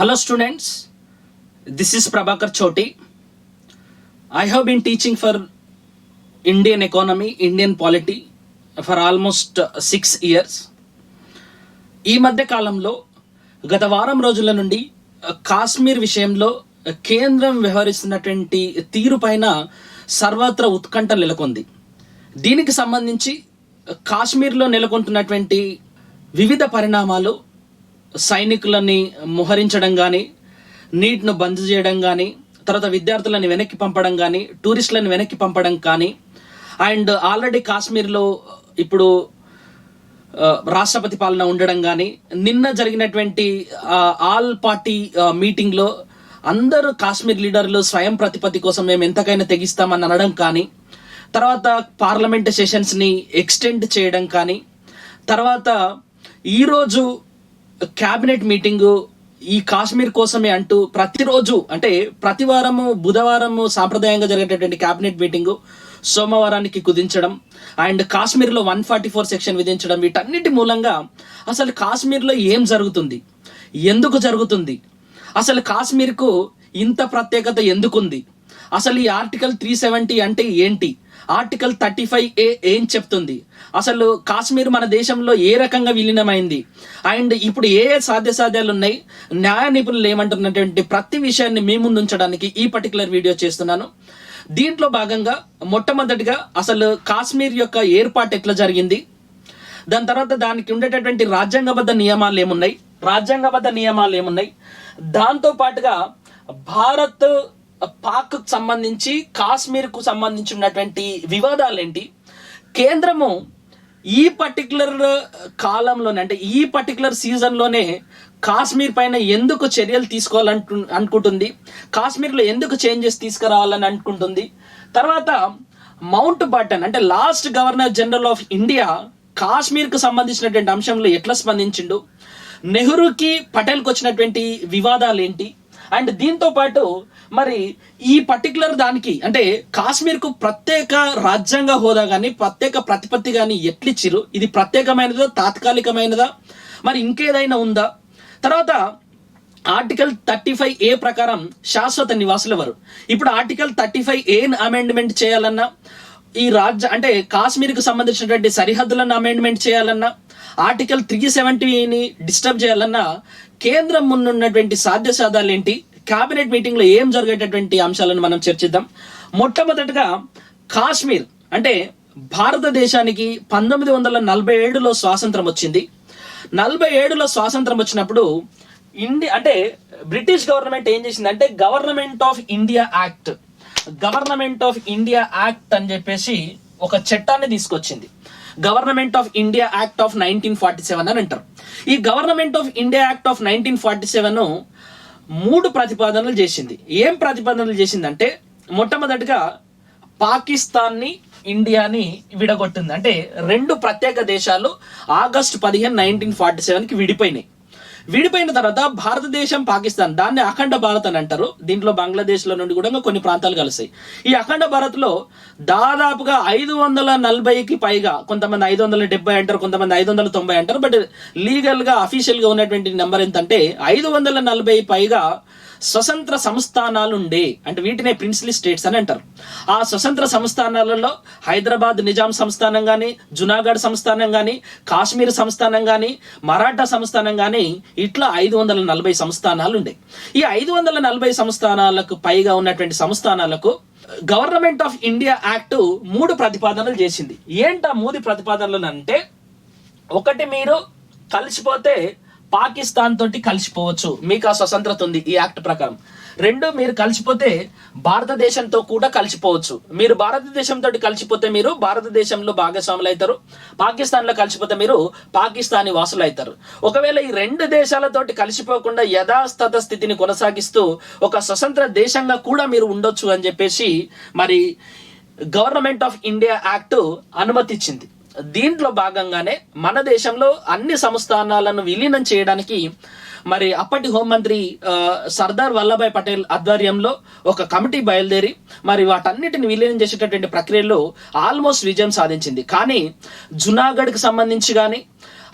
Hello students, this is Prabhakar Choti. I have been teaching for Indian economy, Indian polity for almost 6 years. ఈ మధ్య కాలంలో గత వారం రోజుల నుండి కాశ్మీర్ విషయంలో కేంద్రం వ్యవహరిస్తున్నటువంటి తీరు పైన సర్వత్రా ఉత్కంఠ నెలకొంది. దీనికి సంబంధించి కాశ్మీర్లో నెలకొంటున్నటువంటి వివిధ పరిణామాలు, సైనికులని మోహరించడం కానీ, నీట్ను బంద్ చేయడం కానీ, తర్వాత విద్యార్థులను వెనక్కి పంపడం కానీ, టూరిస్టులను వెనక్కి పంపడం కానీ, అండ్ ఆల్రెడీ కాశ్మీర్లో ఇప్పుడు రాష్ట్రపతి పాలన ఉండడం కానీ, నిన్న జరిగినటువంటి ఆల్ పార్టీ మీటింగ్లో అందరూ కాశ్మీర్ లీడర్లు స్వయం ప్రతిపత్తి కోసం మేము ఎంతకైనా తెగిస్తామని అనడం కానీ, తర్వాత పార్లమెంట్ సెషన్స్ని ఎక్స్టెండ్ చేయడం కానీ, తర్వాత ఈరోజు క్యాబినెట్ మీటింగు ఈ కాశ్మీర్ కోసమే అంటూ ప్రతిరోజు అంటే ప్రతి వారము బుధవారము సాంప్రదాయంగా జరిగేటటువంటి క్యాబినెట్ మీటింగు సోమవారానికి కుదించడం అండ్ కాశ్మీర్లో 144 సెక్షన్ విధించడం, వీటన్నిటి మూలంగా అసలు కాశ్మీర్లో ఏం జరుగుతుంది, ఎందుకు జరుగుతుంది, అసలు కాశ్మీర్కు ఇంత ప్రత్యేకత ఎందుకుంది, అసలు ఈ ఆర్టికల్ 370 అంటే ఏంటి, ఆర్టికల్ 35A ఏం చెప్తుంది, అసలు కాశ్మీర్ మన దేశంలో ఏ రకంగా విలీనమైంది, అండ్ ఇప్పుడు ఏ సాధ్యాలు ఉన్నాయి, న్యాయ నిపుణులు ఏమంటున్నటువంటి ప్రతి విషయాన్ని మీ ముందు ఉంచడానికి ఈ పర్టికులర్ వీడియో చేస్తున్నాను. దీంట్లో భాగంగా మొట్టమొదటిగా అసలు కాశ్మీర్ యొక్క ఏర్పాటు ఎట్లా జరిగింది, దాని తర్వాత దానికి ఉండేటటువంటి రాజ్యాంగబద్ధ నియమాలు ఏమున్నాయి, దాంతో పాటుగా భారత్ పాక్ సంబంధించి కాశ్మీర్కు సంబంధించి ఉన్నటువంటి వివాదాలు ఏంటి, కేంద్రము ఈ పర్టికులర్ కాలంలోనే అంటే ఈ పర్టికులర్ సీజన్లోనే కాశ్మీర్ పైన ఎందుకు చర్యలు అనుకుంటుంది, కాశ్మీర్లో ఎందుకు చేంజెస్ తీసుకురావాలని అనుకుంటుంది, తర్వాత మౌంట్ బాటన్ అంటే last governor general of India కాశ్మీర్కు సంబంధించినటువంటి అంశంలో ఎట్లా స్పందించిండు, నెహ్రూకి పటేల్కి వచ్చినటువంటి వివాదాలు ఏంటి, అండ్ దీంతో పాటు మరి ఈ పర్టికులర్ దానికి అంటే కాశ్మీర్కు ప్రత్యేక రాజ్యాంగ హోదా కానీ ప్రత్యేక ప్రతిపత్తి కానీ ఎట్లిచ్చిరు, ఇది ప్రత్యేకమైనదా తాత్కాలికమైనదా మరి ఇంకేదైనా ఉందా, తర్వాత ఆర్టికల్ 35A ప్రకారం శాశ్వత నివాసులు ఎవరు, ఇప్పుడు ఆర్టికల్ 35A అమెండ్మెంట్ చేయాలన్నా, ఈ అంటే కాశ్మీర్కు సంబంధించినటువంటి సరిహద్దులను అమెండ్మెంట్ చేయాలన్నా, ఆర్టికల్ 370ని డిస్టర్బ్ చేయాలన్నా కేంద్రం ముందున్నటువంటి సాధ్యాలు ఏంటి, క్యాబినెట్ మీటింగ్ లో ఏం జరిగేటటువంటి అంశాలను మనం చర్చిద్దాం. మొట్టమొదటిగా కాశ్మీర్ అంటే భారతదేశానికి 1947లో స్వాతంత్రం వచ్చింది. 47లో స్వాతంత్రం వచ్చినప్పుడు అంటే బ్రిటిష్ గవర్నమెంట్ ఏం చేసిందంటే గవర్నమెంట్ ఆఫ్ ఇండియా యాక్ట్ అని చెప్పేసి ఒక చట్టాన్ని తీసుకొచ్చింది. Government of India act of 1947 అని అంటారు. ఈ government of India act of 1947 3 ప్రతిపాదనలు చేసింది. ఏం ప్రతిపాదనలు చేసిందంటే మొట్టమొదటిగా పాకిస్తాన్ని ఇండియాని విడగొట్టింది. అంటే 2 ప్రత్యేక దేశాలు ఆగస్టు 15, 1947కి విడిపోయిన తర్వాత భారతదేశం పాకిస్తాన్ దాన్ని అఖండ భారత్ అని అంటారు. దీంట్లో బంగ్లాదేశ్ లో నుండి కూడా కొన్ని ప్రాంతాలు కలిసాయి. ఈ అఖండ భారత్ లో దాదాపుగా 540కి పైగా, కొంతమంది 570 అంటారు, కొంతమంది 590 అంటారు, బట్ లీగల్ గా అఫీషియల్ గా ఉన్నటువంటి నెంబర్ ఎంతంటే 540 పైగా స్వతంత్ర సంస్థానాలు ఉండే, అంటే వీటినే ప్రిన్స్లీ స్టేట్స్ అని అంటారు. ఆ స్వతంత్ర సంస్థానాలలో హైదరాబాద్ నిజాం సంస్థానం కానీ, జునాగఢ్ సంస్థానం కానీ, కాశ్మీర్ సంస్థానం కానీ, మరాఠా సంస్థానం కానీ, ఇట్లా 540 సంస్థానాలు ఉండే. ఈ 540 సంస్థానాలకు పైగా ఉన్నటువంటి సంస్థానాలకు గవర్నమెంట్ ఆఫ్ ఇండియా యాక్ట్ 3 ప్రతిపాదనలు చేసింది. ఏంటా 3 ప్రతిపాదనలు అంటే, ఒకటి మీరు కలిసిపోతే పాకిస్తాన్ తోటి కలిసిపోవచ్చు, మీకు ఆ స్వతంత్రత ఉంది ఈ యాక్ట్ ప్రకారం. 2, మీరు కలిసిపోతే భారతదేశంతో కూడా కలిసిపోవచ్చు. మీరు భారతదేశంతో కలిసిపోతే మీరు భారతదేశంలో భాగస్వాములు అవుతారు, పాకిస్తాన్లో కలిసిపోతే మీరు పాకిస్తానీ వాసులు అవుతారు. ఒకవేళ ఈ 2 దేశాలతోటి కలిసిపోకుండా యథాస్థత స్థితిని కొనసాగిస్తూ ఒక స్వతంత్ర దేశంగా కూడా మీరు ఉండొచ్చు అని చెప్పేసి మరి గవర్నమెంట్ ఆఫ్ ఇండియా యాక్ట్ అనుమతిచ్చింది. దీంట్లో భాగంగానే మన దేశంలో అన్ని సంస్థానాలను విలీనం చేయడానికి మరి అప్పటి హోంమంత్రి సర్దార్ వల్లభాయ్ పటేల్ ఆధ్వర్యంలో ఒక కమిటీ బయలుదేరి మరి వాటన్నిటిని విలీనం చేసేటటువంటి ప్రక్రియలో ఆల్మోస్ట్ విజయం సాధించింది. కానీ జునాగఢ్కి సంబంధించి కానీ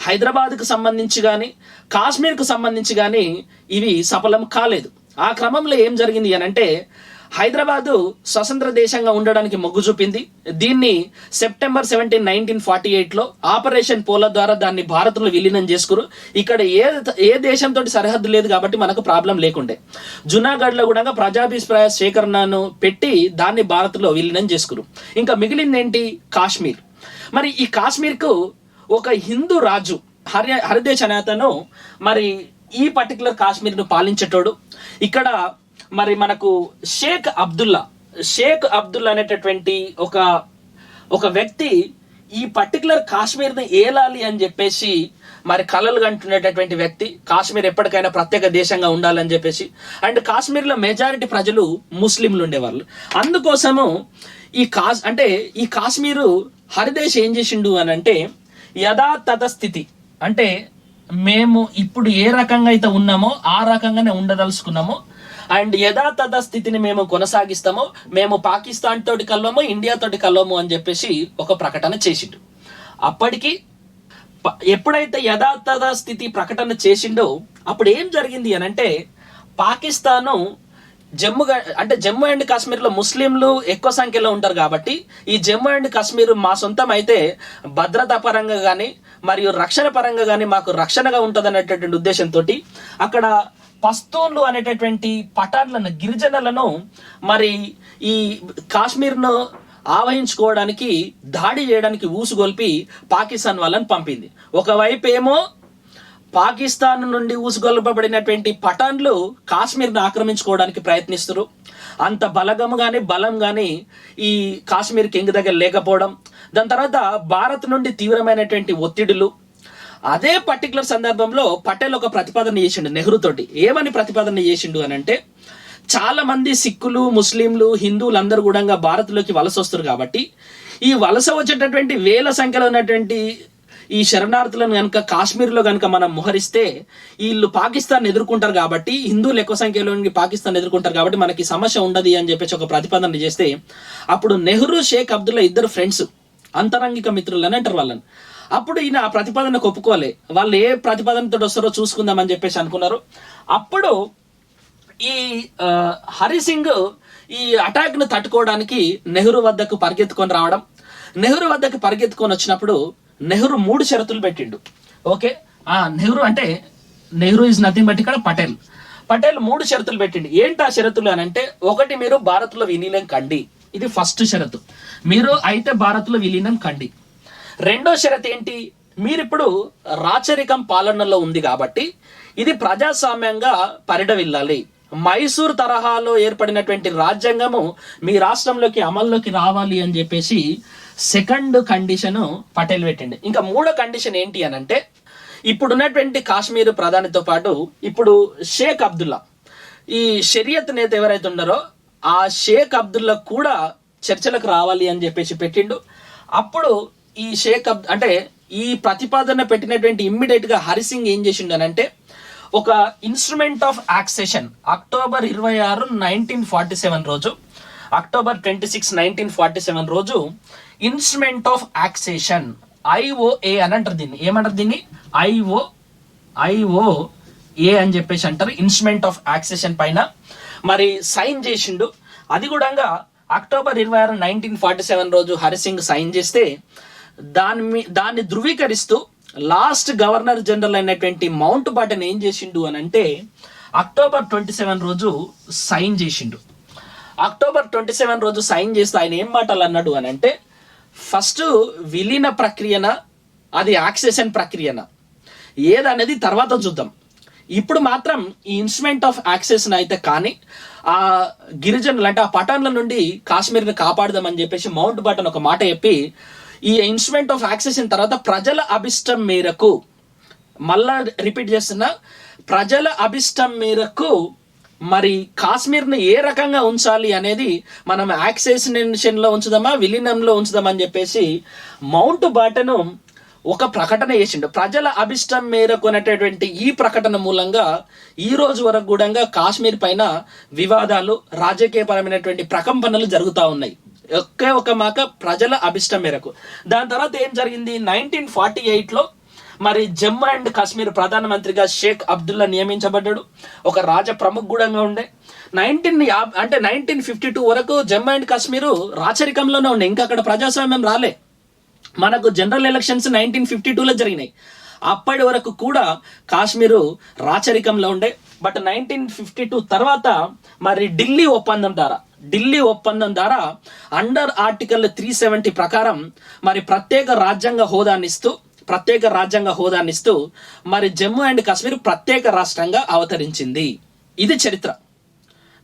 హైదరాబాద్కు సంబంధించి కానీ కాశ్మీర్కు సంబంధించి కానీ ఇవి సఫలం కాలేదు. ఆ క్రమంలో ఏం జరిగింది అని అంటే హైదరాబాదు స్వతంత్ర దేశంగా ఉండడానికి మొగ్గు చూపింది. దీన్ని సెప్టెంబర్ 17, 1948లో ఆపరేషన్ పోలో ద్వారా దాన్ని భారత్లో విలీనం చేసుకురు. ఇక్కడ ఏ దేశంతో సరిహద్దు లేదు కాబట్టి మనకు ప్రాబ్లం లేకుండే. జునాగఢ్లో కూడా ప్రజాభిప్రాయ సేకరణను పెట్టి దాన్ని భారత్లో విలీనం చేసుకురు. ఇంకా మిగిలింది ఏంటి? కాశ్మీర్. మరి ఈ కాశ్మీర్కు ఒక హిందూ రాజు హరిదేశ్ అనే అతను మరి ఈ పర్టికులర్ కాశ్మీర్ను పాలించేటోడు. ఇక్కడ మరి మనకు షేక్ అబ్దుల్లా అనేటటువంటి ఒక వ్యక్తి ఈ పర్టికులర్ కాశ్మీర్ని ఏలాలి అని చెప్పేసి మరి కలలు కంటున్నటువంటి వ్యక్తి. కాశ్మీర్ ఎప్పటికైనా ప్రత్యేక దేశంగా ఉండాలని చెప్పేసి. అండ్ కాశ్మీర్లో మెజారిటీ ప్రజలు ముస్లింలు ఉండేవాళ్ళు. అందుకోసము ఈ కాశ్మీరు హరిదేశ్ ఏం చేసిండు అని అంటే యథాతథ స్థితి అంటే మేము ఇప్పుడు ఏ రకంగా అయితే ఉన్నామో ఆ రకంగానే ఉండదలుచుకున్నాము అండ్ యథాతథ స్థితిని మేము కొనసాగిస్తాము. మేము పాకిస్తాన్ తోటి కలవము, ఇండియా తోటి కలవము అని చెప్పేసి ఒక ప్రకటన చేసిండు. అప్పటికి ఎప్పుడైతే యథాతథ స్థితి ప్రకటన చేసిండో అప్పుడు ఏం జరిగింది అని అంటే పాకిస్తాను జమ్మూ అండ్ కాశ్మీర్లో ముస్లింలు ఎక్కువ సంఖ్యలో ఉంటారు కాబట్టి ఈ జమ్మూ అండ్ కాశ్మీర్ మా సొంతం అయితే భద్రతా పరంగా కానీ మరియు రక్షణ పరంగా కానీ మాకు రక్షణగా ఉంటుంది అనేటటువంటి ఉద్దేశంతో అక్కడ పస్తూన్లు అనేటటువంటి పఠాన్లను గిరిజనులను మరి ఈ కాశ్మీర్ను ఆవహించుకోవడానికి దాడి చేయడానికి ఊసుగొల్పి పాకిస్తాన్ వాళ్ళని పంపింది. ఒకవైపు ఏమో పాకిస్తాన్ నుండి ఊసుగొల్పబడినటువంటి పఠాన్లు కాశ్మీర్ను ఆక్రమించుకోవడానికి ప్రయత్నిస్తారు. అంత బలం కానీ ఈ కాశ్మీర్ కింగ్ దగ్గర లేకపోవడం, దాని తర్వాత భారత్ నుండి తీవ్రమైనటువంటి ఒత్తిడులు. అదే పర్టికులర్ సందర్భంలో పటేల్ ఒక ప్రతిపాదన చేసిండు నెహ్రూ తోటి. ఏమని ప్రతిపాదన చేసిండు అని అంటే చాలా మంది సిక్కులు, ముస్లింలు, హిందువులు అందరూ కూడా భారత్లోకి వలస వస్తారు కాబట్టి ఈ వలస వచ్చేటటువంటి వేల సంఖ్యలో ఉన్నటువంటి ఈ శరణార్థులను కనుక కాశ్మీర్లో కనుక మనం మోహరిస్తే వీళ్ళు పాకిస్తాన్ ఎదుర్కొంటారు కాబట్టి, హిందువులు ఎక్కువ సంఖ్యలో పాకిస్తాన్ ఎదుర్కొంటారు కాబట్టి మనకి సమస్య ఉండదు అని చెప్పేసి ఒక ప్రతిపాదన చేస్తే అప్పుడు నెహ్రూ, షేక్ అబ్దుల్లా ఇద్దరు ఫ్రెండ్స్, అంతరంగిక మిత్రులు అని అంటారు వాళ్ళని. అప్పుడు ఈయన ఆ ప్రతిపాదనకు ఒప్పుకోలే. వాళ్ళు ఏ ప్రతిపాదనతో వస్తారో చూసుకుందామని చెప్పేసి అనుకున్నారు. అప్పుడు ఈ హరి సింగ్ ఈ అటాక్ ను తట్టుకోవడానికి నెహ్రూ వద్దకు పరిగెత్తుకొని రావడం. నెహ్రూ వద్దకు పరిగెత్తుకొని వచ్చినప్పుడు నెహ్రూ 3 షరతులు పెట్టిండు. Okay, Nehru is nothing but ఇక్కడ పటేల్ 3 షరతులు పెట్టిండు. ఏంటి ఆ షరతులు అని అంటే, ఒకటి, మీరు భారత్లో విలీనం కండి. ఇది ఫస్ట్ షరతు, మీరు అయితే భారత్లో విలీనం కండి. రెండో షరతు ఏంటి, మీరిప్పుడు రాచరికం పాలనలో ఉంది కాబట్టి ఇది ప్రజాస్వామ్యంగా పరిడవిల్లాలి. మైసూర్ తరహాలో ఏర్పడినటువంటి రాజ్యాంగము మీ రాష్ట్రంలోకి అమల్లోకి రావాలి అని చెప్పేసి సెకండ్ కండిషన్ పటేల్ పెట్టిండు. ఇంకా 3వ కండిషన్ ఏంటి అని అంటే, ఇప్పుడున్నటువంటి కాశ్మీర్ ప్రధానితో పాటు ఇప్పుడు షేక్ అబ్దుల్లా, ఈ షరియత్ నేత ఎవరైతే ఉన్నారో ఆ షేక్ అబ్దుల్లా కూడా చర్చలకు రావాలి అని చెప్పేసి పెట్టిండు. అప్పుడు ఈ ఈ ప్రతిపాదన పెట్టినటువంటి ఇమ్మీడియట్ గా హరిసింగ్ ఏం చేసిండు అని అంటే ఒక ఇన్స్ట్రుమెంట్ ఆఫ్ యాక్సెషన్ అక్టోబర్ 26, 1947 రోజు, అక్టోబర్ 26, 1947 రోజు ఇన్స్ట్రుమెంట్ ఆఫ్ యాక్సెషన్ IOA అని అంటారు దీన్ని. ఏమంటారు దీన్ని? IOA అని చెప్పేసి అంటారు. ఇన్స్ట్రుమెంట్ ఆఫ్ యాక్సెషన్ పైన మరి సైన్ చేసిండు. అది కూడా అక్టోబర్ 26, 1947 రోజు హరిసింగ్ సైన్ చేస్తే దాన్ని ధృవీకరిస్తూ లాస్ట్ గవర్నర్ జనరల్ అయినటువంటి మౌంట్ బాటన్ ఏం చేసిండు అని అంటే అక్టోబర్ 27 రోజు సైన్ చేసిండు. అక్టోబర్ 27 రోజు సైన్ చేస్తే ఆయన ఏం మాటలు అన్నాడు అని అంటే, ఫస్ట్ విలీన ప్రక్రియన అది యాక్సెషన్ ప్రక్రియన ఏదనేది తర్వాత చూద్దాం. ఇప్పుడు మాత్రం ఈ ఇన్స్ట్రుమెంట్ ఆఫ్ యాక్సెషన్ అయితే కానీ ఆ గిరిజనులు అంటే ఆ పఠాన్ల నుండి కాశ్మీర్ని కాపాడదామని చెప్పేసి మౌంట్ బాటన్ ఒక మాట చెప్పి ఈ ఇన్స్ట్రుమెంట్ ఆఫ్ యాక్సెషన్ తర్వాత ప్రజల అభిష్టం మేరకు, మళ్ళా రిపీట్ చేస్తున్నా, ప్రజల అభిష్టం మేరకు మరి కాశ్మీర్ని ఏ రకంగా ఉంచాలి అనేది మనం యాక్సెషన్ లో ఉంచుదామా విలీనంలో ఉంచుదామా అని చెప్పేసి మౌంట్ బాటన్ ఒక ప్రకటన చేసిండు. ప్రజల అభిష్టం మేరకు అనేటటువంటి ఈ ప్రకటన మూలంగా ఈ రోజు వరకు కూడా కాశ్మీర్ పైన వివాదాలు, రాజకీయపరమైనటువంటి ప్రకంపనలు జరుగుతూ ఉన్నాయి. ఒకే ఒక మాక ప్రజల అభిష్టం మేరకు. దాని తర్వాత ఏం జరిగింది, 1948లో మరి జమ్మూ అండ్ కాశ్మీర్ ప్రధానమంత్రిగా షేక్ అబ్దుల్లా నియమించబడ్డాడు. ఒక రాజ ప్రముఖ గూఢంగా ఉండే. 1952 వరకు జమ్మూ అండ్ కాశ్మీర్ రాచరికంలోనే ఉండే. ఇంకా అక్కడ ప్రజాస్వామ్యం రాలే. మనకు జనరల్ ఎలక్షన్స్ 1952లో జరిగినాయి. అప్పటి వరకు కూడా కాశ్మీరు రాచరికంలో ఉండే. బట్ 1952 తర్వాత మరి ఢిల్లీ ఒప్పందం ద్వారా అండర్ ఆర్టికల్ 370 ప్రకారం మరి ప్రత్యేక రాజ్యాంగ హోదానిస్తూ మరి జమ్మూ అండ్ కాశ్మీర్ ప్రత్యేక రాష్ట్రంగా అవతరించింది. ఇది చరిత్ర.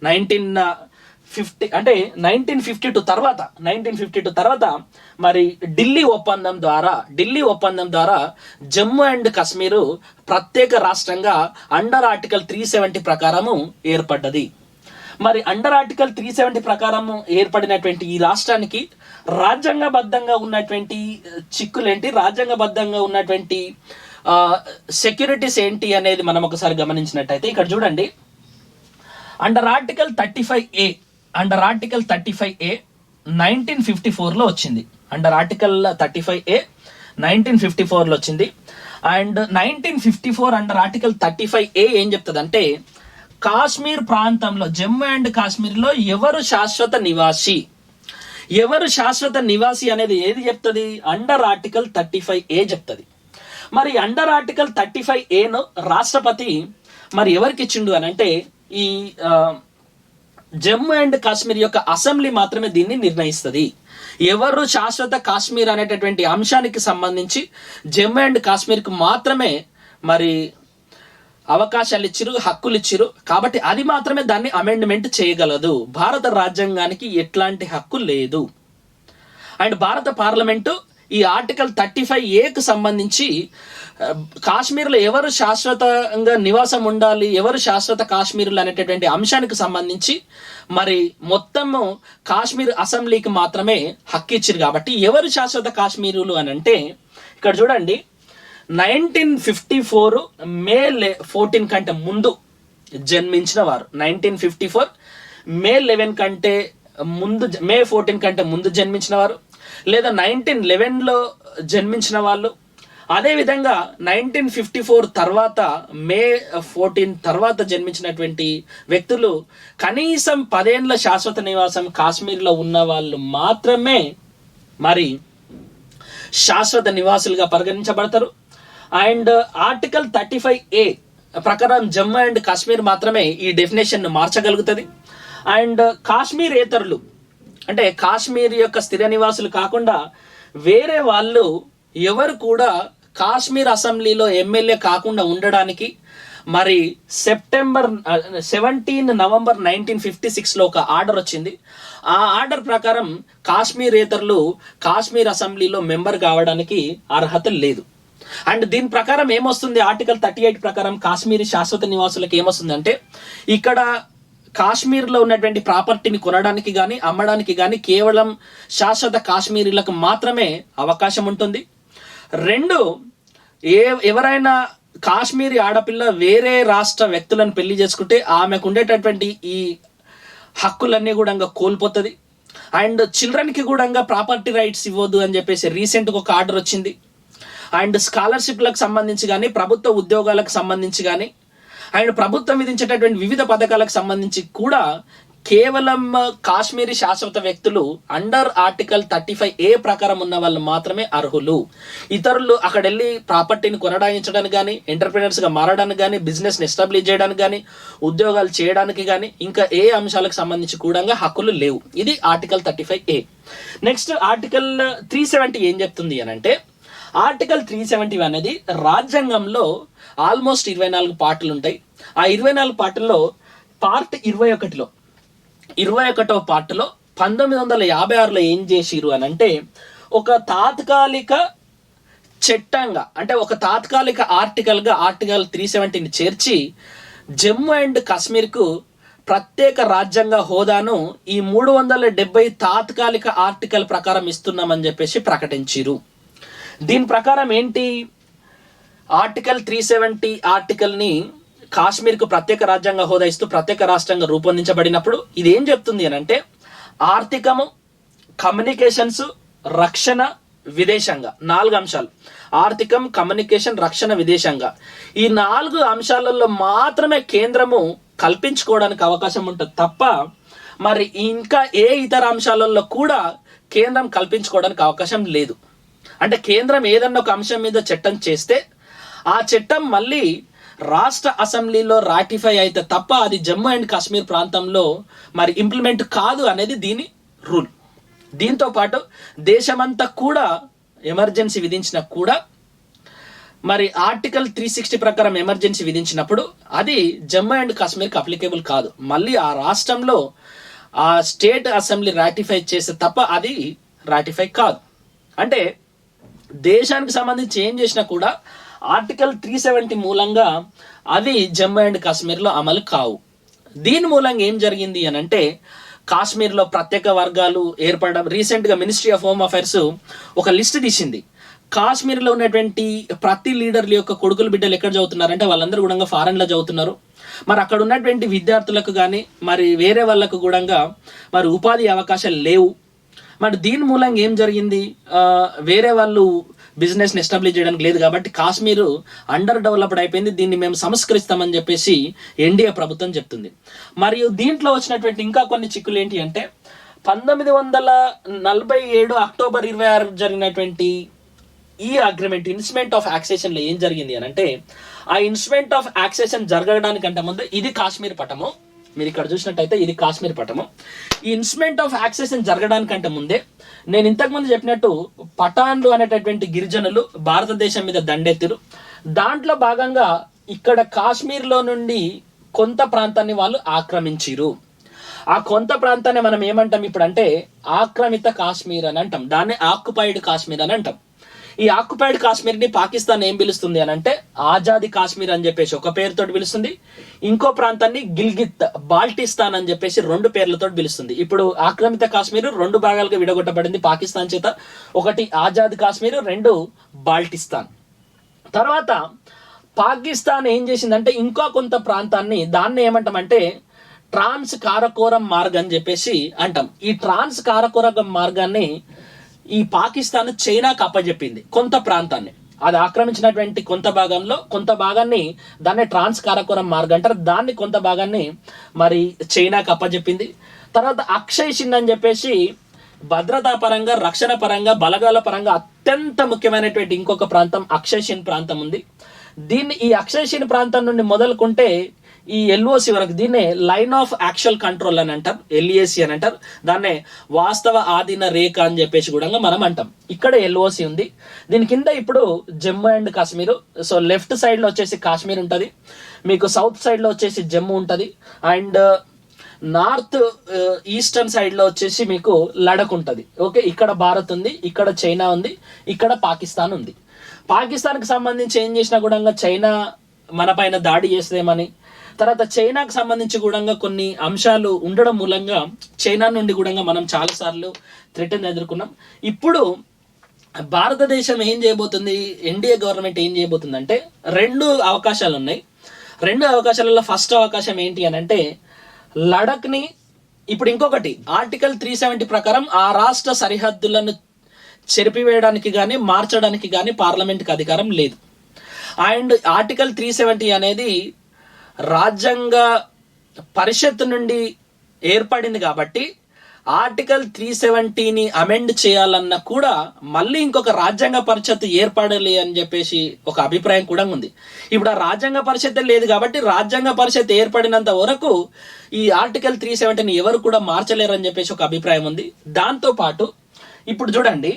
1952 తర్వాత మరి ఢిల్లీ ఒప్పందం ద్వారా జమ్మూ అండ్ కాశ్మీర్ ప్రత్యేక రాష్ట్రంగా అండర్ ఆర్టికల్ 370 ప్రకారము ఏర్పడ్డది. మరి అండర్ ఆర్టికల్ 370 ప్రకారం ఏర్పడినటువంటి ఈ రాష్ట్రానికి రాజ్యాంగబద్ధంగా ఉన్నటువంటి చిక్కులేంటి, రాజ్యాంగబద్ధంగా ఉన్నటువంటి సెక్యూరిటీస్ ఏంటి అనేది మనం ఒకసారి గమనించినట్టయితే ఇక్కడ చూడండి. అండర్ ఆర్టికల్ 35A 1954లో వచ్చింది. అండర్ ఆర్టికల్ 35A 1954లో వచ్చింది. అండ్ 1954 అండర్ ఆర్టికల్ 35A ఏం చెప్తుందంటే, కాశ్మీర్ ప్రాంతంలో జమ్మూ అండ్ కాశ్మీర్లో ఎవరు శాశ్వత నివాసి అనేది ఏది చెప్తుంది? అండర్ ఆర్టికల్ 35A చెప్తుంది. మరి అండర్ ఆర్టికల్ 35Aను రాష్ట్రపతి మరి ఎవరికి ఇచ్చిండు అని అంటే, ఈ జమ్మూ అండ్ కాశ్మీర్ యొక్క అసెంబ్లీ మాత్రమే దీన్ని నిర్ణయిస్తుంది. ఎవరు శాశ్వత కాశ్మీర్ అనేటటువంటి అంశానికి సంబంధించి జమ్మూ అండ్ కాశ్మీర్కు మాత్రమే మరి అవకాశాలు ఇచ్చిరు, హక్కులు ఇచ్చిరు. కాబట్టి అది మాత్రమే దాన్ని అమెండ్మెంట్ చేయగలదు. భారత రాజ్యాంగానికి ఎట్లాంటి హక్కు లేదు. అండ్ భారత పార్లమెంటు ఈ ఆర్టికల్ 35Aకు సంబంధించి కాశ్మీర్లో ఎవరు శాశ్వతంగా నివాసం ఉండాలి, ఎవరు శాశ్వత కాశ్మీర్లు అనేటటువంటి అంశానికి సంబంధించి మరి మొత్తము కాశ్మీర్ అసెంబ్లీకి మాత్రమే హక్కు ఇచ్చారు. కాబట్టి ఎవరు శాశ్వత కాశ్మీరులు అని అంటే ఇక్కడ చూడండి, 1954 మే 14 కంటే ముందు జన్మించిన వారు, 1954 మే 11 కంటే ముందు, మే 14 కంటే ముందు జన్మించిన వారు, లేదా 1911లో జన్మించిన వాళ్ళు, అదేవిధంగా 1954 తర్వాత మే 14 తర్వాత జన్మించినటువంటి వ్యక్తులు కనీసం 10 ఏళ్ల శాశ్వత నివాసం కాశ్మీర్లో ఉన్న వాళ్ళు మాత్రమే మరి శాశ్వత నివాసులుగా పరిగణించబడతారు. అండ్ ఆర్టికల్ 35A ప్రకారం జమ్మూ అండ్ కాశ్మీర్ మాత్రమే ఈ డెఫినేషన్ మార్చగలుగుతుంది. అండ్ కాశ్మీరేతరులు అంటే కాశ్మీర్ యొక్క స్థిర నివాసులు కాకుండా వేరే వాళ్ళు ఎవరు కూడా కాశ్మీర్ అసెంబ్లీలో ఎమ్మెల్యే కాకుండా ఉండడానికి మరి 17 నవంబర్ 1956లో ఒక ఆర్డర్ వచ్చింది. ఆ ఆర్డర్ ప్రకారం కాశ్మీరేతరులు కాశ్మీర్ అసెంబ్లీలో మెంబర్ కావడానికి అర్హత లేదు. అండ్ దీని ప్రకారం ఏమొస్తుంది, ఆర్టికల్ 38 ప్రకారం కాశ్మీరీ శాశ్వత నివాసులకు ఏమొస్తుందంటే, ఇక్కడ కాశ్మీర్లో ఉన్నటువంటి ప్రాపర్టీని కొనడానికి కానీ అమ్మడానికి కానీ కేవలం శాశ్వత కాశ్మీరీలకు మాత్రమే అవకాశం ఉంటుంది. 2, ఎవరైనా కాశ్మీరీ ఆడపిల్ల వేరే రాష్ట్ర వ్యక్తులను పెళ్లి చేసుకుంటే ఆమెకు ఉండేటటువంటి ఈ హక్కులన్నీ కూడా కోల్పోతుంది. అండ్ చిల్డ్రన్కి కూడా ప్రాపర్టీ రైట్స్ ఇవ్వద్దు అని చెప్పేసి రీసెంట్గా ఒక ఆర్డర్ వచ్చింది. అండ్ స్కాలర్షిప్లకు సంబంధించి కానీ ప్రభుత్వ ఉద్యోగాలకు సంబంధించి కానీ అండ్ ప్రభుత్వం విధించేటటువంటి వివిధ పథకాలకు సంబంధించి కూడా కేవలం కాశ్మీరీ శాశ్వత వ్యక్తులు అండర్ ఆర్టికల్ 35A ప్రకారం ఉన్న వాళ్ళు మాత్రమే అర్హులు. ఇతరులు అక్కడ వెళ్ళి ప్రాపర్టీని కొనడాయించడానికి కానీ, ఎంటర్ప్రినర్స్గా మారడానికి కానీ, బిజినెస్ని ఎస్టాబ్లిష్ చేయడానికి కానీ, ఉద్యోగాలు చేయడానికి కానీ ఇంకా ఏ అంశాలకు సంబంధించి కూడా హక్కులు లేవు. ఇది ఆర్టికల్ 35A. నెక్స్ట్ ఆర్టికల్ 370 ఏం చెప్తుంది అని అంటే, ఆర్టికల్ 370 అనేది రాజ్యాంగంలో ఆల్మోస్ట్ 24 పార్టులు ఉంటాయి. ఆ 24 పార్టుల్లో పార్ట్ 21వ పార్టులో 1956లో ఏం చేసిరు అని అంటే, ఒక తాత్కాలిక చట్టంగా అంటే ఒక తాత్కాలిక ఆర్టికల్గా ఆర్టికల్ 370ని చేర్చి జమ్మూ అండ్ కాశ్మీర్కు ప్రత్యేక రాజ్యాంగ హోదాను ఈ 370 తాత్కాలిక ఆర్టికల్ ప్రకారం ఇస్తున్నామని చెప్పేసి ప్రకటించిరు. దీని ప్రకారం ఏంటి, ఆర్టికల్ 370 ఆర్టికల్ని కాశ్మీర్కు ప్రత్యేక రాజ్యాంగ హోదా ఇస్తూ ప్రత్యేక రాష్ట్రంగా రూపొందించబడినప్పుడు ఇది ఏం చెప్తుంది అని అంటే, ఆర్థికము, కమ్యూనికేషన్స్, రక్షణ, విదేశంగా 4 అంశాలు. ఆర్థికం, కమ్యూనికేషన్, రక్షణ, విదేశంగా ఈ 4 అంశాలలో మాత్రమే కేంద్రము కల్పించుకోవడానికి అవకాశం ఉంటుంది తప్ప మరి ఇంకా ఏ ఇతర అంశాలలో కూడా కేంద్రం కల్పించుకోవడానికి అవకాశం లేదు. అంటే కేంద్రం ఏదన్నా ఒక అంశం మీద చట్టం చేస్తే ఆ చట్టం మళ్ళీ రాష్ట్ర అసెంబ్లీలో రాటిఫై అయితే తప్ప అది జమ్మూ అండ్ కాశ్మీర్ ప్రాంతంలో మరి ఇంప్లిమెంట్ కాదు అనేది దీని రూల్. దీంతో పాటు దేశమంతా కూడా ఎమర్జెన్సీ విధించినా కూడా మరి ఆర్టికల్ 360 ప్రకారం ఎమర్జెన్సీ విధించినప్పుడు అది జమ్మూ అండ్ కాశ్మీర్కి అప్లికేబుల్ కాదు. మళ్ళీ ఆ రాష్ట్రంలో ఆ స్టేట్ అసెంబ్లీ రాటిఫై చేస్తే తప్ప అది రాటిఫై కాదు. అంటే దేశానికి సంబంధించి ఏం చేసినా కూడా ఆర్టికల్ 370 మూలంగా అది జమ్మూ అండ్ కాశ్మీర్లో అమలు కావు. దీని మూలంగా ఏం జరిగింది అని అంటే కాశ్మీర్లో ప్రత్యేక వర్గాలు ఏర్పడడం. రీసెంట్గా మినిస్ట్రీ ఆఫ్ హోమ్ అఫైర్స్ ఒక లిస్ట్ తీసింది. కాశ్మీర్లో ఉన్నటువంటి ప్రతి లీడర్ల యొక్క కొడుకులు బిడ్డలు ఎక్కడ చదువుతున్నారంటే వాళ్ళందరూ కూడా ఫారెన్లో చదువుతున్నారు. మరి అక్కడ ఉన్నటువంటి విద్యార్థులకు కానీ మరి వేరే వాళ్ళకు కూడా మరి ఉపాధి అవకాశాలు లేవు. మరి దీని మూలంగా ఏం జరిగింది, వేరే వాళ్ళు బిజినెస్ని ఎస్టాబ్లిష్ చేయడానికి లేదు కాబట్టి కాశ్మీరు అండర్ డెవలప్డ్ అయిపోయింది. దీన్ని మేము సంస్కరిస్తామని చెప్పేసి ఎన్డీఏ ప్రభుత్వం చెప్తుంది. మరియు దీంట్లో వచ్చినటువంటి ఇంకా కొన్ని చిక్కులు ఏంటి అంటే 1947 అక్టోబర్ 26 జరిగినటువంటి ఈ అగ్రిమెంట్ ఇన్స్ట్రుమెంట్ ఆఫ్ యాక్సేషన్లో ఏం జరిగింది అని అంటే ఆ ఇన్స్ట్రుమెంట్ ఆఫ్ యాక్సేషన్ జరగడానికంటే ముందు ఇది కాశ్మీర్ పటము, మీరు ఇక్కడ చూసినట్టయితే ఇది కాశ్మీర్ పటము. ఈ ఇన్స్ట్రుమెంట్ ఆఫ్ యాక్సేషన్ జరగడానికంటే ముందే నేను ఇంతకుముందు చెప్పినట్టు పఠాన్లు అనేటటువంటి గిరిజనులు భారతదేశం మీద దండెత్తిరు. దాంట్లో భాగంగా ఇక్కడ కాశ్మీర్లో నుండి కొంత ప్రాంతాన్ని వాళ్ళు ఆక్రమించిరు. ఆ కొంత ప్రాంతాన్ని మనం ఏమంటాం ఇప్పుడు అంటే ఆక్రమిత కాశ్మీర్ అని అంటాం, దాన్ని ఆక్యుపైడ్ కాశ్మీర్ అని అంటాం. ఈ ఆక్యుపైడ్ కాశ్మీర్ ని పాకిస్తాన్ ఏం పిలుస్తుంది అని అంటే ఆజాదీ కాశ్మీర్ అని చెప్పేసి ఒక పేరుతో పిలుస్తుంది. ఇంకో ప్రాంతాన్ని గిల్గిత్ బాల్టిస్తాన్ అని చెప్పేసి 2 పేర్లతో పిలుస్తుంది. ఇప్పుడు ఆక్రమిత కాశ్మీర్ 2 భాగాలుగా విడగొట్టబడింది పాకిస్తాన్ చేత. ఒకటి ఆజాద్ కాశ్మీర్, 2 బాల్టిస్తాన్. తర్వాత పాకిస్తాన్ ఏం చేసిందంటే ఇంకో కొంత ప్రాంతాన్ని దాన్ని ఏమంటామంటే ట్రాన్స్ కారకోరం మార్గ్ అని చెప్పేసి అంటాం. ఈ ట్రాన్స్ కారకోరం మార్గాన్ని ఈ పాకిస్తాన్ చైనాకు అప్పచెప్పింది. కొంత ప్రాంతాన్ని అది ఆక్రమించినటువంటి కొంత భాగాన్ని దాన్ని ట్రాన్స్ కారకోరం మార్గం అంటారు. దాన్ని కొంత భాగాన్ని మరి చైనాకు అప్పచెప్పింది. తర్వాత అక్షయ్ చిన్ అని చెప్పేసి భద్రతా పరంగా, రక్షణ పరంగా, బలగాల పరంగా అత్యంత ముఖ్యమైనటువంటి ఇంకొక ప్రాంతం అక్షయ్ చిన్ ప్రాంతం ఉంది. ఈ అక్షయ్ చిన్ ప్రాంతం నుండి మొదలుకుంటే ఈ ఎల్ఓసి వరకు దీన్నే లైన్ ఆఫ్ యాక్చువల్ కంట్రోల్ అని అంటారు, ఎల్ఏసి అని అంటారు. దాన్నే వాస్తవ ఆధీన రేఖ అని చెప్పేసి కూడా మనం అంటాం. ఇక్కడ ఎల్ఓసి ఉంది. దీని కింద ఇప్పుడు Jammu and Kashmir. So left side లో వచ్చేసి కాశ్మీర్ ఉంటుంది, మీకు సౌత్ సైడ్ లో వచ్చేసి జమ్మూ ఉంటుంది, అండ్ నార్త్ ఈస్టర్న్ సైడ్ లో వచ్చేసి మీకు లడక్ ఉంటుంది. ఓకే, ఇక్కడ భారత్ ఉంది, ఇక్కడ చైనా ఉంది, ఇక్కడ పాకిస్తాన్ ఉంది. పాకిస్తాన్కి సంబంధించి ఏం చేసినా కూడా చైనా మన పైన దాడి చేసేదేమని, తర్వాత చైనాకు సంబంధించి కూడా కొన్ని అంశాలు ఉండడం మూలంగా చైనా నుండి కూడా మనం చాలాసార్లు థ్రెట్ని ఎదుర్కొన్నాం. ఇప్పుడు భారతదేశం ఏం చేయబోతుంది, ఎన్డీఏ గవర్నమెంట్ ఏం చేయబోతుంది అంటే 2 అవకాశాలు ఉన్నాయి. 2 అవకాశాలలో ఫస్ట్ అవకాశం ఏంటి అని అంటే లడఖ్ని ఇప్పుడు ఇంకొకటి ఆర్టికల్ 370 ప్రకారం ఆ రాష్ట్ర సరిహద్దులను చెరిపివేయడానికి కానీ మార్చడానికి కానీ పార్లమెంట్కి అధికారం లేదు. అండ్ ఆర్టికల్ 370 అనేది రాజ్యాంగ పరిషత్ నుండి ఏర్పడింది కాబట్టి ఆర్టికల్ 370ని అమెండ్ చేయాలన్నా కూడా మళ్ళీ ఇంకొక రాజ్యాంగ పరిషత్ ఏర్పడాలి అని చెప్పేసి ఒక అభిప్రాయం కూడా ఉంది. ఇప్పుడు ఆ రాజ్యాంగ పరిషత్ లేదు కాబట్టి రాజ్యాంగ పరిషత్ ఏర్పడినంత వరకు ఈ ఆర్టికల్ 370ని ఎవరు కూడా మార్చలేరు అని చెప్పేసి ఒక అభిప్రాయం ఉంది. దాంతో పాటు ఇప్పుడు చూడండి,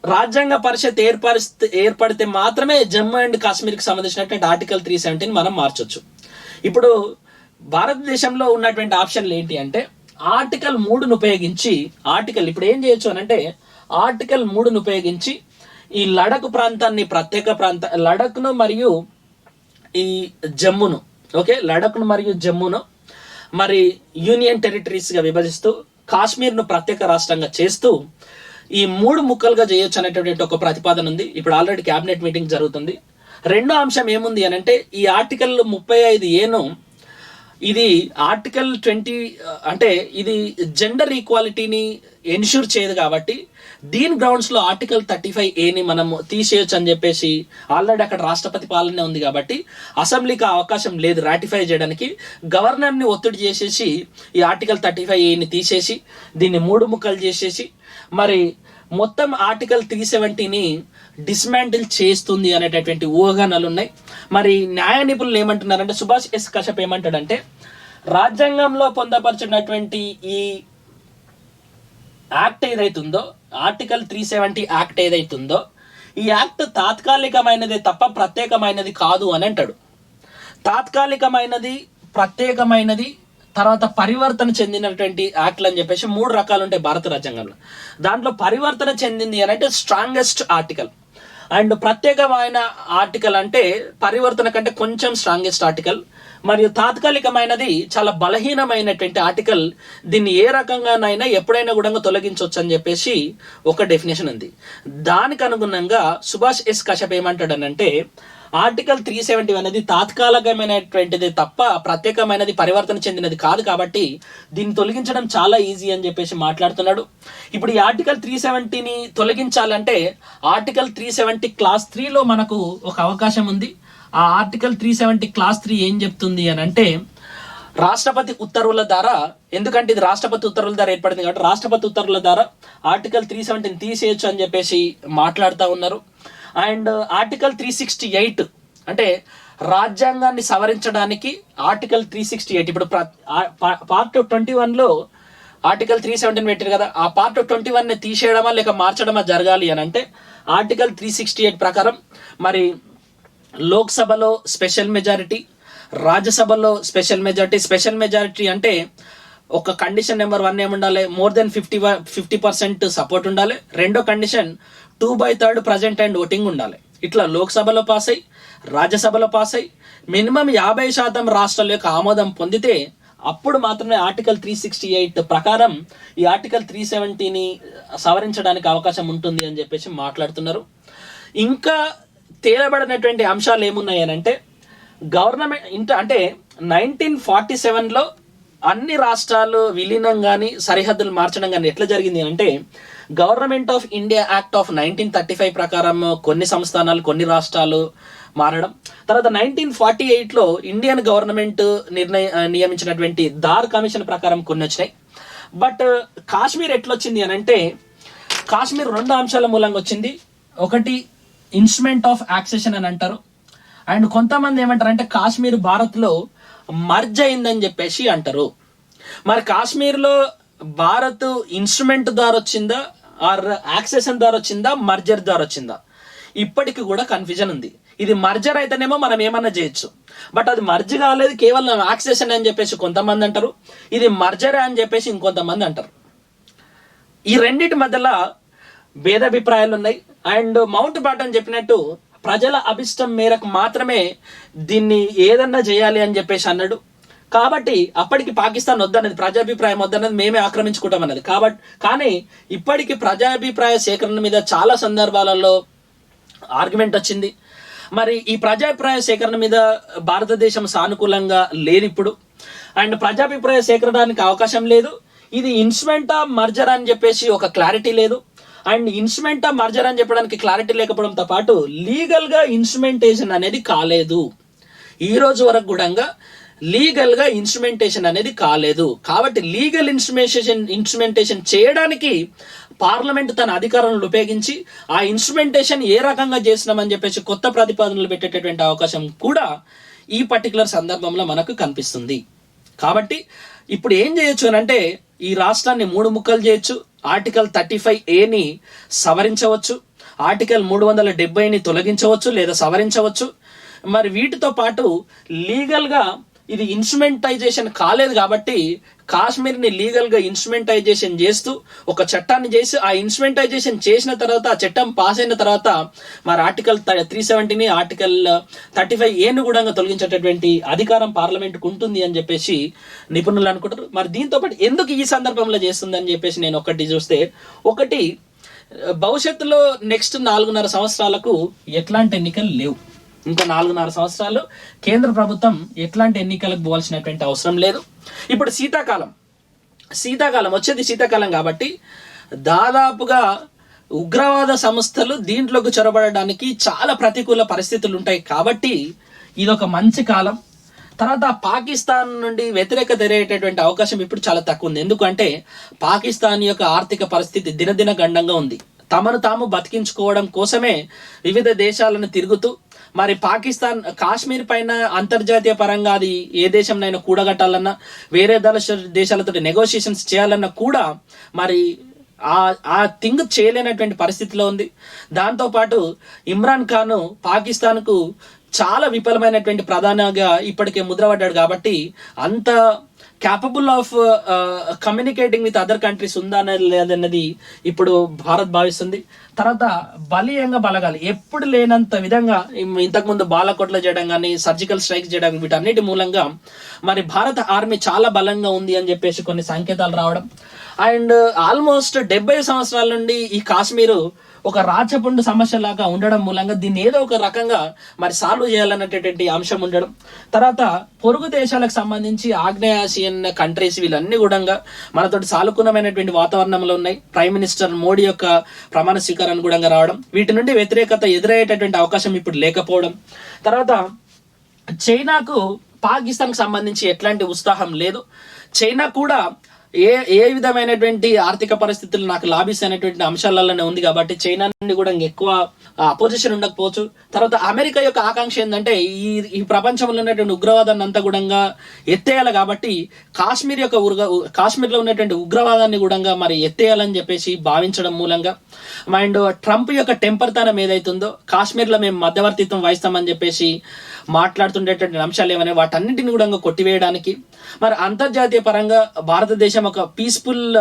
రాజ్యాంగ పరిషత్ ఏర్పడితే మాత్రమే జమ్మూ అండ్ కాశ్మీర్కి సంబంధించినటువంటి ఆర్టికల్ 370ని మనం మార్చొచ్చు. ఇప్పుడు భారతదేశంలో ఉన్నటువంటి ఆప్షన్లు ఏంటి అంటే ఆర్టికల్ 3ను ఉపయోగించి ఇప్పుడు ఏం చేయొచ్చు అని అంటే ఆర్టికల్ 3ను ఉపయోగించి ఈ లడక్ ప్రాంతాన్ని లడఖ్ను మరియు ఈ జమ్మును, ఓకే, లడఖ్ను మరియు జమ్మును మరి యూనియన్ టెరిటరీస్గా విభజిస్తూ కాశ్మీర్ను ప్రత్యేక రాష్ట్రంగా చేస్తూ ఈ 3 ముక్కలుగా చేయొచ్చు అనేటువంటి ఒక ప్రతిపాదన ఉంది. ఇప్పుడు ఆల్రెడీ క్యాబినెట్ మీటింగ్ జరుగుతుంది. రెండో అంశం ఏముంది అని అంటే ఈ ఆర్టికల్ 35A ఇది ఆర్టికల్ 20 అంటే ఇది జెండర్ ఈక్వాలిటీని ఎన్ష్యూర్ చేయదు కాబట్టి దీని గ్రౌండ్స్లో ఆర్టికల్ 35A మనం తీసేయొచ్చు అని చెప్పేసి ఆల్రెడీ అక్కడ రాష్ట్రపతి పాలనే ఉంది కాబట్టి అసెంబ్లీకి అవకాశం లేదు రాటిఫై చేయడానికి. గవర్నర్ని ఒత్తిడి చేసేసి ఈ ఆర్టికల్ 35A తీసేసి దీన్ని 3 ముక్కలు చేసేసి మరి మొత్తం ఆర్టికల్ 370ని డిస్మాంటిల్ చేస్తుంది అనేటటువంటి ఊహాగానాలు ఉన్నాయి. మరి న్యాయ నిపుణులు ఏమంటున్నారంటే సుభాష్ ఎస్ కశ్యప్ ఏమంటాడంటే రాజ్యాంగంలో పొందపరిచినటువంటి ఈ యాక్ట్ ఏదైతుందో ఆర్టికల్ 370 యాక్ట్ ఏదైతుందో ఈ యాక్ట్ తాత్కాలికమైనదే తప్ప ప్రత్యేకమైనది కాదు అని అంటాడు. తాత్కాలికమైనది, ప్రత్యేకమైనది, తర్వాత పరివర్తన చెందినటువంటి యాక్ట్లు అని చెప్పేసి 3 రకాలు ఉంటాయి భారత రాజ్యాంగంలో. దాంట్లో పరివర్తన చెందింది అని అంటే స్ట్రాంగెస్ట్ ఆర్టికల్, అండ్ ప్రత్యేకమైన ఆర్టికల్ అంటే పరివర్తన కంటే కొంచెం స్ట్రాంగెస్ట్ ఆర్టికల్, మరియు తాత్కాలికమైనది చాలా బలహీనమైనటువంటి ఆర్టికల్. దీన్ని ఏ రకంగానైనా ఎప్పుడైనా కూడా తొలగించవచ్చు అని చెప్పేసి ఒక డెఫినేషన్ ఉంది. దానికి అనుగుణంగా సుభాష్ ఎస్ కశ్యప్ ఏమంటాడనంటే ఆర్టికల్ 370 అనేది తాత్కాలికమైనటువంటిది తప్ప ప్రత్యేకమైనది, పరివర్తన చెందినది కాదు కాబట్టి దీన్ని తొలగించడం చాలా ఈజీ అని చెప్పేసి మాట్లాడుతున్నాడు. ఇప్పుడు ఈ ఆర్టికల్ 370ని తొలగించాలంటే ఆర్టికల్ 370 క్లాస్ 3లో మనకు ఒక అవకాశం ఉంది. ఆ ఆర్టికల్ 370 క్లాస్ 3 ఏం చెప్తుంది అని అంటే రాష్ట్రపతి ఉత్తర్వుల ద్వారా, ఎందుకంటే ఇది రాష్ట్రపతి ఉత్తర్వుల ద్వారా ఏర్పడింది కాబట్టి రాష్ట్రపతి ఉత్తర్వుల ద్వారా ఆర్టికల్ 370ని తీసేయచ్చు అని చెప్పేసి మాట్లాడుతూ ఉన్నారు. అండ్ ఆర్టికల్ 368 అంటే రాజ్యాంగాన్ని సవరించడానికి ఆర్టికల్ 368 ఇప్పుడు పార్ట్ 21లో ఆర్టికల్ 370 పెట్టారు కదా, ఆ పార్ట్ 21ని తీసేయడమా లేక మార్చడమా జరగాలి అని అంటే ఆర్టికల్ 368 ప్రకారం మరి లోక్సభలో స్పెషల్ మెజారిటీ, రాజ్యసభలో స్పెషల్ మెజారిటీ. స్పెషల్ మెజారిటీ అంటే ఒక కండిషన్ నెంబర్ 1 ఏముండాలి, మోర్ దెన్ 50% సపోర్ట్ ఉండాలి. రెండో కండిషన్ 2/3 ప్రజెంట్ అండ్ ఓటింగ్ ఉండాలి. ఇట్లా లోక్సభలో పాస్ అయ్యి, రాజ్యసభలో పాస్ అయ్యి మినిమం 50% రాష్ట్రాల యొక్క ఆమోదం పొందితే అప్పుడు మాత్రమే ఆర్టికల్ 368 ప్రకారం ఈ ఆర్టికల్ 370ని సవరించడానికి అవకాశం ఉంటుంది అని చెప్పేసి మాట్లాడుతున్నారు. ఇంకా తేలబడినటువంటి అంశాలు ఏమున్నాయి అని అంటే గవర్నమెంట్ అంటే 1947లో అన్ని రాష్ట్రాలు విలీనం కానీ సరిహద్దులు మార్చడం కానీ ఎట్లా జరిగింది అంటే government of India act of 1935 ప్రకారం కొన్ని సంస్థానాలు, కొన్ని రాష్ట్రాలు మారడం. తర్వాత 1948లో ఇండియన్ గవర్నమెంట్ నియమించినటువంటి దార్ కమిషన్ ప్రకారం కొన్ని వచ్చినాయి. బట్ కాశ్మీర్ ఎట్లొచ్చింది అని అంటే కాశ్మీర్ 2 అంశాల మూలంగా వచ్చింది. ఒకటి ఇన్స్ట్రుమెంట్ ఆఫ్ యాక్సెషన్ అని అంటారు, అండ్ కొంతమంది ఏమంటారు అంటే కాశ్మీర్ భారత్లో మర్జ్ అయిందని చెప్పేసి అంటారు. మరి కాశ్మీర్లో భారత్ ఇన్స్ట్రుమెంట్ ద్వారా వచ్చిందా, ఆర్ యాక్సెషన్ ద్వారా వచ్చిందా, మర్జర్ ద్వారా వచ్చిందా, ఇప్పటికి కూడా కన్ఫ్యూజన్ ఉంది. ఇది మర్జర్ అయితేనేమో మనం ఏమన్నా చేయొచ్చు, బట్ అది మర్జ్ కాలేదు, కేవలం యాక్సెషన్ అని చెప్పేసి కొంతమంది అంటారు, ఇది మర్జరే అని చెప్పేసి ఇంకొంతమంది అంటారు. ఈ రెండింటి మధ్యలో భేదాభిప్రాయాలు ఉన్నాయి. అండ్ మౌంట్ బాటన్ చెప్పినట్టు ప్రజల అభిష్టం మేరకు మాత్రమే దీన్ని ఏదన్నా చేయాలి అని చెప్పేసి అన్నాడు. కాబట్టి అప్పటికి పాకిస్తాన్ వద్దన్నది, ప్రజాభిప్రాయం వద్దన్నది, మేమే ఆక్రమించుకుంటాం అన్నది. కాబట్టి కానీ ఇప్పటికి ప్రజాభిప్రాయ సేకరణ మీద చాలా సందర్భాలలో ఆర్గ్యుమెంట్ వచ్చింది. మరి ఈ ప్రజాభిప్రాయ సేకరణ మీద భారతదేశం సానుకూలంగా లేదు ఇప్పుడు. అండ్ ప్రజాభిప్రాయ సేకరణడానికి అవకాశం లేదు. ఇది ఇన్స్ట్రుమెంటా మర్జర్ అని చెప్పేసి ఒక క్లారిటీ లేదు. అండ్ ఇన్స్ట్రుమెంటా మర్జర్ అని చెప్పడానికి క్లారిటీ లేకపోవడంతో పాటు లీగల్గా ఇన్స్ట్రుమెంటేషన్ అనేది కాలేదు. ఈ రోజు వరకు కూడా లీగల్గా ఇన్స్ట్రుమెంటేషన్ అనేది కాలేదు. కాబట్టి లీగల్ ఇన్స్ట్రుమెంటేషన్ చేయడానికి పార్లమెంట్ తన అధికారాలను ఉపయోగించి ఆ ఇన్స్ట్రుమెంటేషన్ ఏ రకంగా చేసినామని చెప్పేసి కొత్త ప్రతిపాదనలు పెట్టేటటువంటి అవకాశం కూడా ఈ పర్టికులర్ సందర్భంలో మనకు కనిపిస్తుంది. కాబట్టి ఇప్పుడు ఏం చేయొచ్చు అని అంటే ఈ రాష్ట్రాన్ని 3 ముక్కలు చేయొచ్చు. ఆర్టికల్ 35A సవరించవచ్చు, ఆర్టికల్ 370ని తొలగించవచ్చు లేదా సవరించవచ్చు. మరి వీటితో పాటు లీగల్గా ఇది ఇన్స్ట్రుమెంటైజేషన్ కాలేదు కాబట్టి కాశ్మీర్ని లీగల్గా ఇన్స్ట్రుమెంటైజేషన్ చేస్తూ ఒక చట్టాన్ని చేసి ఆ ఇన్స్ట్రుమెంటైజేషన్ చేసిన తర్వాత ఆ చట్టం పాస్ అయిన తర్వాత మరి ఆర్టికల్ 370ని ఆర్టికల్ 35A కూడా తొలగించేటటువంటి అధికారం పార్లమెంట్కు ఉంటుంది అని చెప్పేసి నిపుణులు అనుకుంటారు. మరి దీంతో పాటు ఎందుకు ఈ సందర్భంలో చేస్తుంది అని చెప్పేసి నేను ఒకటి చూస్తే, ఒకటి భవిష్యత్తులో నెక్స్ట్ 4.5 సంవత్సరాలకు ఎట్లాంటి ఎన్నికలు లేవు. ఇంకా 4.5 సంవత్సరాలు కేంద్ర ప్రభుత్వం ఎట్లాంటి ఎన్నికలకు పోవాల్సినటువంటి అవసరం లేదు. ఇప్పుడు శీతాకాలం వచ్చేది శీతాకాలం కాబట్టి దాదాపుగా ఉగ్రవాద సంస్థలు దీంట్లోకి చొరబడడానికి చాలా ప్రతికూల పరిస్థితులు ఉంటాయి కాబట్టి ఇదొక మంచి కాలం. తర్వాత పాకిస్తాన్ నుండి వ్యతిరేకత ఎదురయ్యేటటువంటి అవకాశం ఇప్పుడు చాలా తక్కువ ఉంది. ఎందుకంటే పాకిస్తాన్ యొక్క ఆర్థిక పరిస్థితి దినదిన గండంగా ఉంది. తమను తాము బతికించుకోవడం కోసమే వివిధ దేశాలను తిరుగుతూ మరి పాకిస్తాన్ కాశ్మీర్ పైన అంతర్జాతీయ పరంగా అది ఏ దేశంనైనా కూడగట్టాలన్నా వేరే దేశాలతో నెగోషియేషన్స్ చేయాలన్నా కూడా మరి ఆ థింగ్ చేయలేనటువంటి పరిస్థితిలో ఉంది. దాంతోపాటు ఇమ్రాన్ ఖాన్ పాకిస్తాన్కు చాలా విఫలమైనటువంటి ప్రధానిగా ఇప్పటికే ముద్రపడ్డాడు కాబట్టి అంత capable of communicating with other countries ఉందా లేదన్నది ఇప్పుడు భారత్ భావిస్తుంది. తర్వాత బలీయంగా బలగాలి ఎప్పుడు లేనంత విధంగా ఇంతకుముందు బాలకోట్ల చేయడం కానీ సర్జికల్ స్ట్రైక్స్ చేయడం వీటన్నిటి మూలంగా మరి భారత ఆర్మీ చాలా బలంగా ఉంది అని చెప్పేసి కొన్ని సంకేతాలు రావడం. అండ్ ఆల్మోస్ట్ 70 సంవత్సరాల నుండి ఈ కాశ్మీరు ఒక రాచపుండు సమస్య లాగా ఉండడం మూలంగా దీన్ని ఏదో ఒక రకంగా మరి సాల్వ్ చేయాలన్నటువంటి అంశం ఉండడం. తర్వాత పొరుగు దేశాలకు సంబంధించి ఆగ్నేయాసియన్ కంట్రీస్ వీళ్ళన్నీ కూడా మనతోటి సానుకూలమైనటువంటి వాతావరణంలో ఉన్నాయి. ప్రైమ్ మినిస్టర్ మోడీ యొక్క ప్రమాణ స్వీకారాన్ని కూడా రావడం, వీటి నుండి వ్యతిరేకత ఎదురయ్యేటటువంటి అవకాశం ఇప్పుడు లేకపోవడం. తర్వాత చైనాకు పాకిస్తాన్కి సంబంధించి ఎట్లాంటి ఉత్సాహం లేదు. చైనా కూడా ఏ విధమైనటువంటి ఆర్థిక పరిస్థితులు నాకు లాభిస్తాయనేటువంటి అంశాలలోనే ఉంది కాబట్టి చైనా నుండి కూడా ఎక్కువ అపోజిషన్ ఉండకపోవచ్చు. తర్వాత అమెరికా యొక్క ఆకాంక్ష ఏంటంటే ఈ ప్రపంచంలో ఉన్నటువంటి ఉగ్రవాదాన్ని అంతా కూడా ఎత్తేయాలి కాబట్టి కాశ్మీర్లో ఉన్నటువంటి ఉగ్రవాదాన్ని కూడా మరి ఎత్తేయాలని చెప్పేసి భావించడం మూలంగా అండ్ ట్రంప్ యొక్క టెంపర్తనం ఏదైతుందో కాశ్మీర్లో మేము మధ్యవర్తిత్వం వహిస్తామని చెప్పేసి మాట్లాడుతుండేటువంటి అంశాలు ఏమైనా వాటన్నింటిని కూడా కొట్టివేయడానికి మరి అంతర్జాతీయ పరంగా భారతదేశం ఒక పీస్ఫుల్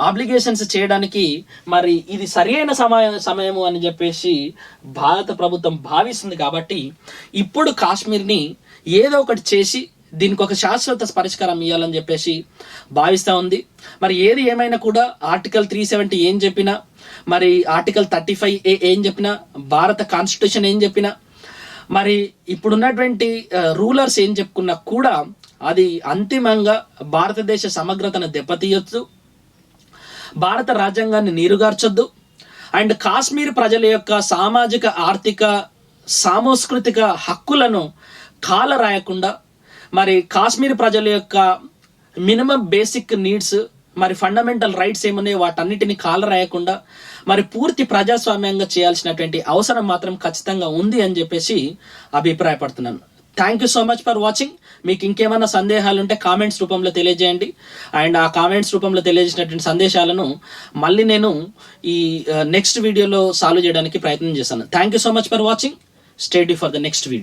ఆబ్లిగేషన్స్ చేయడానికి మరి ఇది సరైన సమయము అని చెప్పేసి భారత ప్రభుత్వం భావిస్తుంది. కాబట్టి ఇప్పుడు కాశ్మీర్ని ఏదో ఒకటి చేసి దీనికి ఒక శాశ్వత పరిష్కారం ఇవ్వాలని చెప్పేసి భావిస్తూ ఉంది. మరి ఏది ఏమైనా కూడా ఆర్టికల్ 370 ఏం చెప్పినా, మరి ఆర్టికల్ 35A ఏం చెప్పినా, భారత కాన్స్టిట్యూషన్ ఏం చెప్పినా, మరి ఇప్పుడున్నటువంటి రూలర్స్ ఏం చెప్పుకున్నా కూడా అది అంతిమంగా భారతదేశ సమగ్రతను దెబ్బతీయొచ్చు, భారత రాజ్యాంగాన్ని నీరుగార్చొద్దు, అండ్ కాశ్మీర్ ప్రజల యొక్క సామాజిక ఆర్థిక సాంస్కృతిక హక్కులను కాలరాయకుండా మరి కాశ్మీర్ ప్రజల యొక్క మినిమం బేసిక్ నీడ్స్ మరి ఫండమెంటల్ రైట్స్ ఏమున్నాయో వాటన్నిటిని కాలరాయకుండా మరి పూర్తి ప్రజాస్వామ్యంగా చేయాల్సినటువంటి అవసరం మాత్రం ఖచ్చితంగా ఉంది అని చెప్పేసి అభిప్రాయపడుతున్నాను. Thank you so much for watching. మీకు ఇంకేమైనా సందేహాలు ఉంటే కామెంట్స్ రూపంలో తెలియజేయండి. అండ్ ఆ కామెంట్స్ రూపంలో తెలియజేసినటువంటి సందేశాలను మళ్ళీ నేను ఈ నెక్స్ట్ వీడియోలో సాల్వ్ చేయడానికి ప్రయత్నం చేస్తాను. Thank you so much for watching. Stay tune for the next video.